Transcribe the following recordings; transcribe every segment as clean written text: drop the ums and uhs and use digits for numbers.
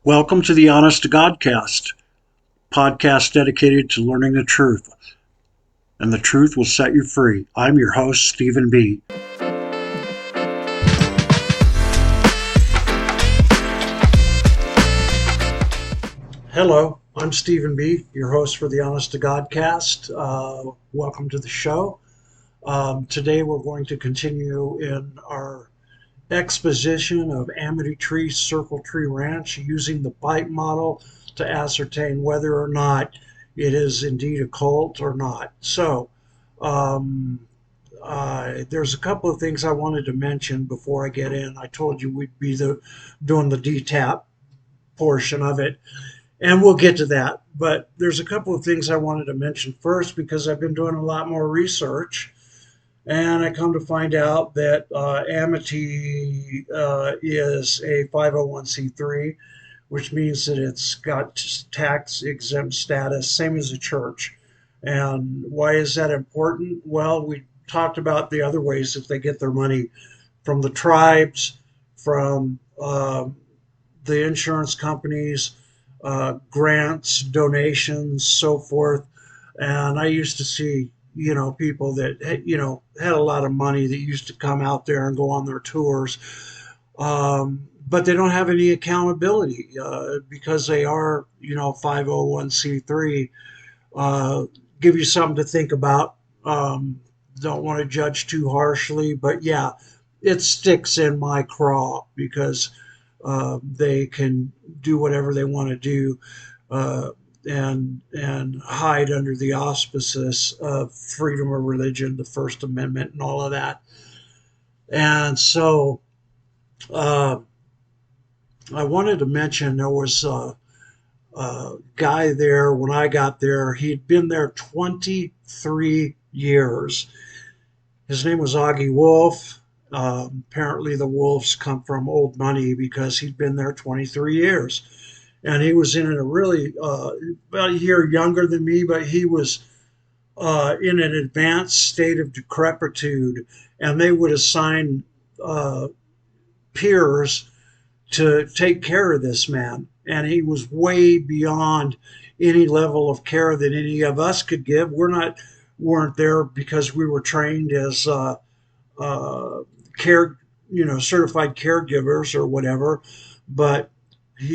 Welcome to the Honest to Godcast, podcast dedicated to learning the truth, and the truth will set you free. I'm your host, Stephen B. Hello, I'm Stephen B., your host for the Honest to Godcast. Welcome to the show. Today we're going to continue in our Exposition of Amity Circle Tree Ranch using the B.I.T.E Model to ascertain whether or not it is indeed a cult or not. So, there's a couple of things I wanted to mention before I get in. I told you we'd be doing the DTAP portion of it, and we'll get to that. But there's a couple of things I wanted to mention first because I've been doing a lot more research. And I come to find out that Amity is a 501c3, which means that it's got tax exempt status, same as a church. And why is that important? Well, we talked about the other ways that they get their money from the tribes, from the insurance companies, grants, donations, so forth. And I used to see people that had a lot of money that used to come out there and go on their tours, but they don't have any accountability because they are 501c3. Give you something to think about. Don't want to judge too harshly, but yeah, it sticks in my craw because they can do whatever they want to do. And hide under the auspices of freedom of religion, the First Amendment, and all of that. And so I wanted to mention there was a guy there when I got there. He'd been there 23 years. His name was Augie Wolf. Apparently the Wolves come from old money because he'd been there 23 years. And he was in a really, about a year younger than me, but he was in an advanced state of decrepitude. And they would assign peers to take care of this man. And he was way beyond any level of care that any of us could give. Weren't there because we were trained as certified caregivers or whatever, but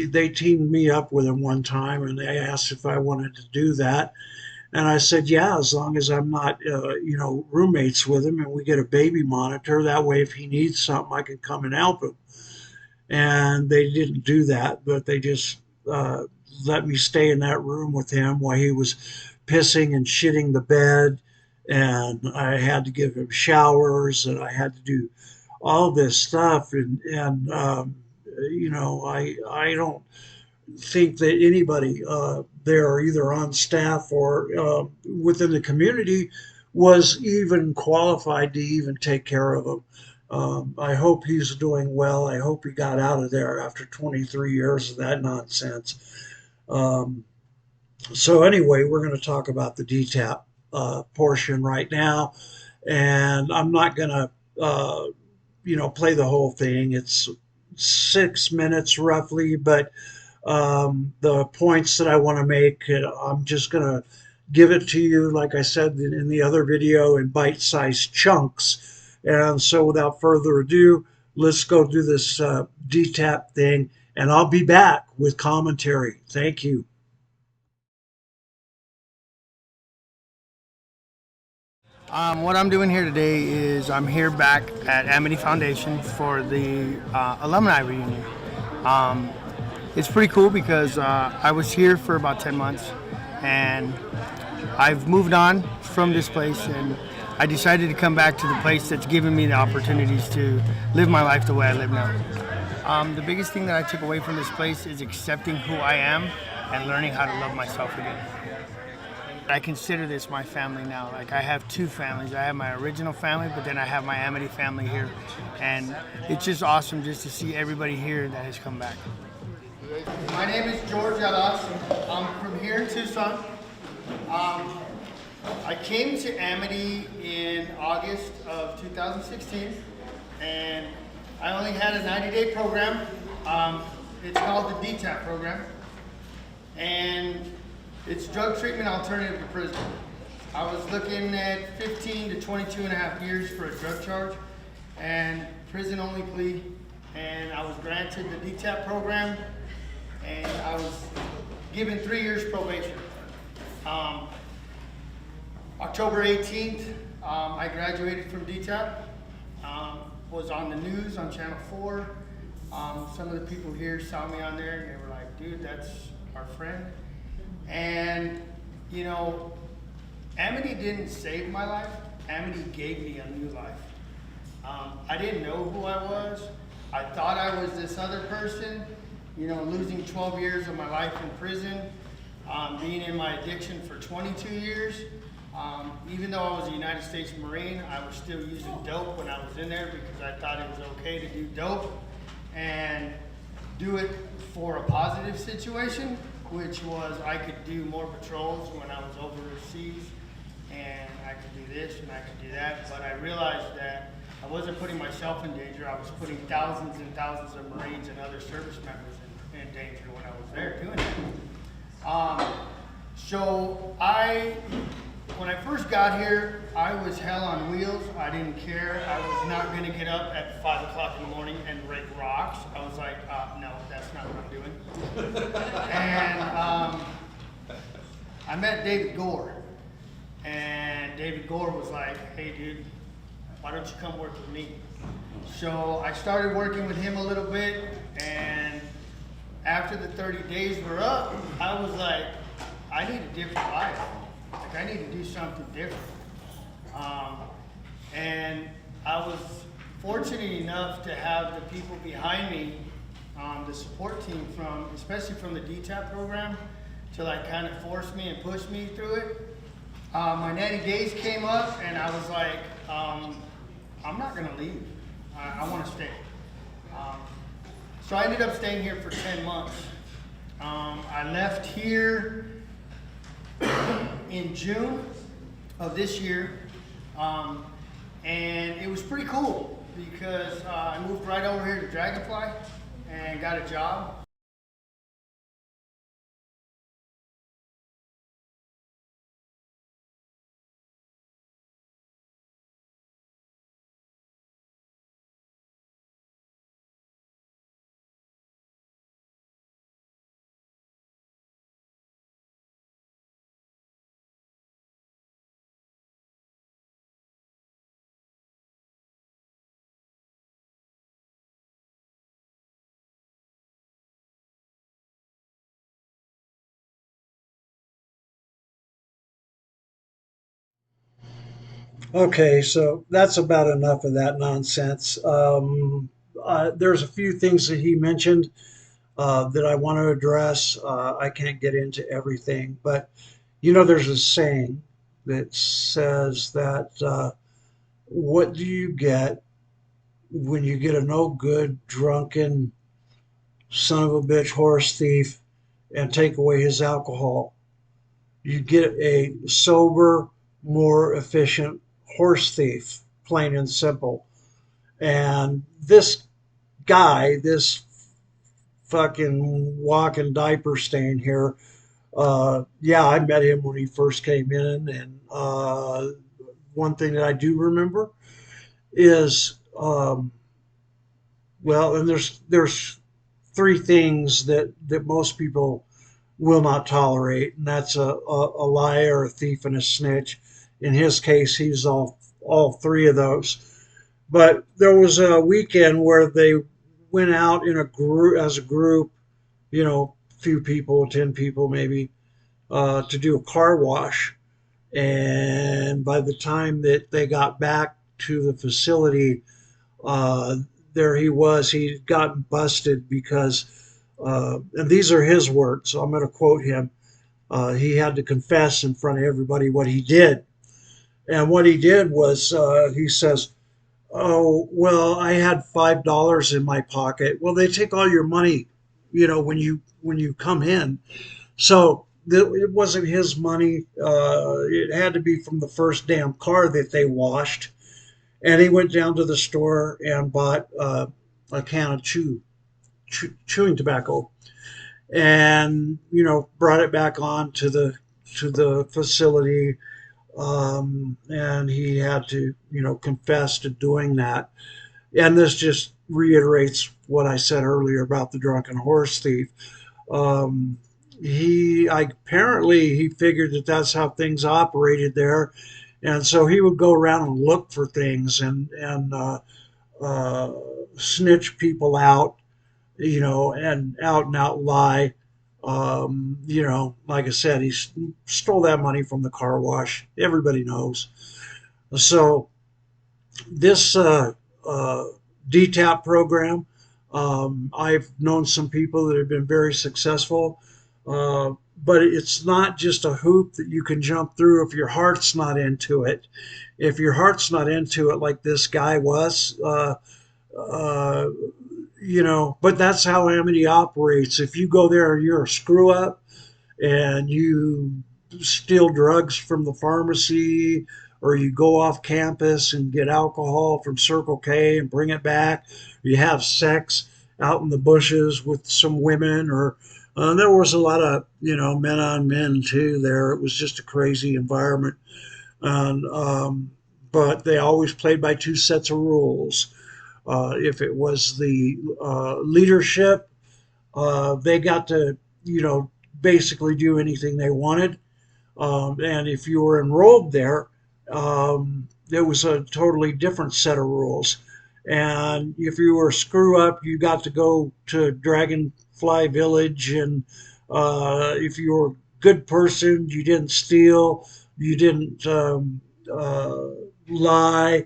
they teamed me up with him one time and they asked if I wanted to do that. And I said, yeah, as long as I'm not, roommates with him and we get a baby monitor. That way, if he needs something, I can come and help him. And they didn't do that, but they just let me stay in that room with him while he was pissing and shitting the bed. And I had to give him showers and I had to do all this stuff. I don't think that anybody there, either on staff or within the community, was even qualified to even take care of him. I hope he's doing well. I hope he got out of there after 23 years of that nonsense. So anyway, we're going to talk about the DTAP portion right now, and I'm not going to play the whole thing. It's 6 minutes roughly, but the points that I want to make, I'm just going to give it to you, like I said in the other video, in bite-sized chunks. And so without further ado, let's go do this DTAP thing, and I'll be back with commentary. Thank you. What I'm doing here today is I'm here back at Amity Foundation for the alumni reunion. It's pretty cool because I was here for about 10 months and I've moved on from this place, and I decided to come back to the place that's given me the opportunities to live my life the way I live now. The biggest thing that I took away from this place is accepting who I am and learning how to love myself again. I consider this my family now. Like, I have two families. I have my original family, but then I have my Amity family here. And it's just awesome just to see everybody here that has come back. My name is George Alas. I'm from here in Tucson. I came to Amity in August of 2016, and I only had a 90-day program. It's called the DTAP program, and it's drug treatment alternative to prison. I was looking at 15 to 22 and a half years for a drug charge and prison only plea, and I was granted the DTAP program, and I was given 3 years probation. Um, October 18th, I graduated from DTAP, was on the news on Channel 4. Some of the people here saw me on there and they were like, dude, that's our friend. And, you know, Amity didn't save my life. Amity gave me a new life. I didn't know who I was. I thought I was this other person, you know, losing 12 years of my life in prison, being in my addiction for 22 years. Even though I was a United States Marine, I was still using dope when I was in there because I thought it was okay to do dope and do it for a positive situation, which was I could do more patrols when I was overseas, and I could do this and I could do that. But I realized that I wasn't putting myself in danger. I was putting thousands and thousands of Marines and other service members in danger when I was there doing it. So when I first got here, I was hell on wheels. I didn't care. I was not going to get up at 5 o'clock in the morning and rake rocks. I was like, no, that's not what I'm doing. And I met David Gore. And David Gore was like, hey, dude, why don't you come work with me? So I started working with him a little bit. And after the 30 days were up, I was like, I need a different life. Like, I need to do something different. And I was fortunate enough to have the people behind me, the support team especially from the DTAP program, to like kind of force me and push me through it. My 90 days came up and I was like, I'm not gonna leave. I wanna stay. So I ended up staying here for 10 months. I left here in June of this year, and it was pretty cool because I moved right over here to Dragonfly and got a job. Okay, so that's about enough of that nonsense. There's a few things that he mentioned that I want to address. I can't get into everything, but you know, there's a saying that says that what do you get when you get a no good, drunken, son of a bitch horse thief and take away his alcohol? You get a sober, more efficient horse thief, plain and simple. And this guy, this fucking walking diaper stain here, yeah, I met him when he first came in. And one thing that I do remember is, well, and there's three things that most people will not tolerate, and that's a liar, a thief, and a snitch. In his case, he's all three of those. But there was a weekend where they went out in a group as a group, you know, few people, 10 people maybe, to do a car wash. And by the time that they got back to the facility, uh, there he was. He'd gotten busted because, and these are his words, so I'm going to quote him. He had to confess in front of everybody what he did. And what he did was, he says, oh, well, I had $5 in my pocket. Well, they take all your money, you know, when you come in. So it wasn't his money. It had to be from the first damn car that they washed. And he went down to the store and bought a can of chewing tobacco, and brought it back on to the facility, and he had to confess to doing that. And this just reiterates what I said earlier about the drunken horse thief. Um, apparently he figured that that's how things operated there, and so he would go around and look for things and snitch people out, and out lie. Like I said, he stole that money from the car wash. Everybody knows. So this DTAP program, I've known some people that have been very successful, but it's not just a hoop that you can jump through if your heart's not into it. If your heart's not into it, like this guy was, uh, but that's how Amity operates. If you go there and you're a screw up, and you steal drugs from the pharmacy, or you go off campus and get alcohol from Circle K and bring it back, you have sex out in the bushes with some women, or there was a lot of men on men too there. It was just a crazy environment, and but they always played by two sets of rules. If it was the leadership, they got to basically do anything they wanted. And if you were enrolled there, it was a totally different set of rules. And if you were a screw up, you got to go to Dragonfly Village. And if you were a good person, you didn't steal, you didn't lie,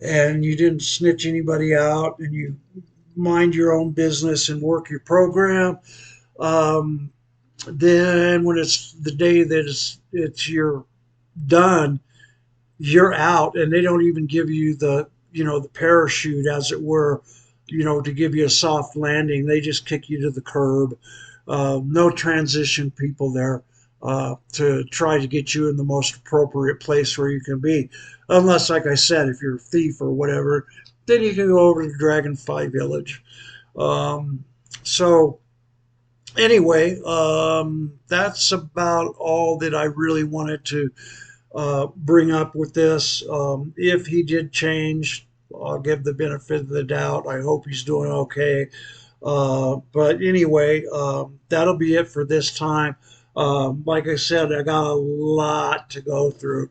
and you didn't snitch anybody out, and you mind your own business and work your program. Um, then when it's the day that it's you're done, you're out, and they don't even give you the parachute, as it were, to give you a soft landing. They just kick you to the curb. No transition people there to try to get you in the most appropriate place where you can be, unless, like I said, if you're a thief or whatever, then you can go over to Dragonfly Village. So anyway, that's about all that I really wanted to bring up with this. If he did change, I'll give the benefit of the doubt. I hope he's doing okay. But anyway, that'll be it for this time. Like I said, I got a lot to go through.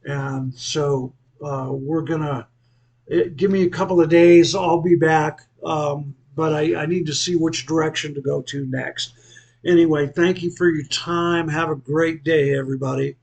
And so we're going to give me a couple of days. I'll be back. But I need to see which direction to go to next. Anyway, thank you for your time. Have a great day, everybody.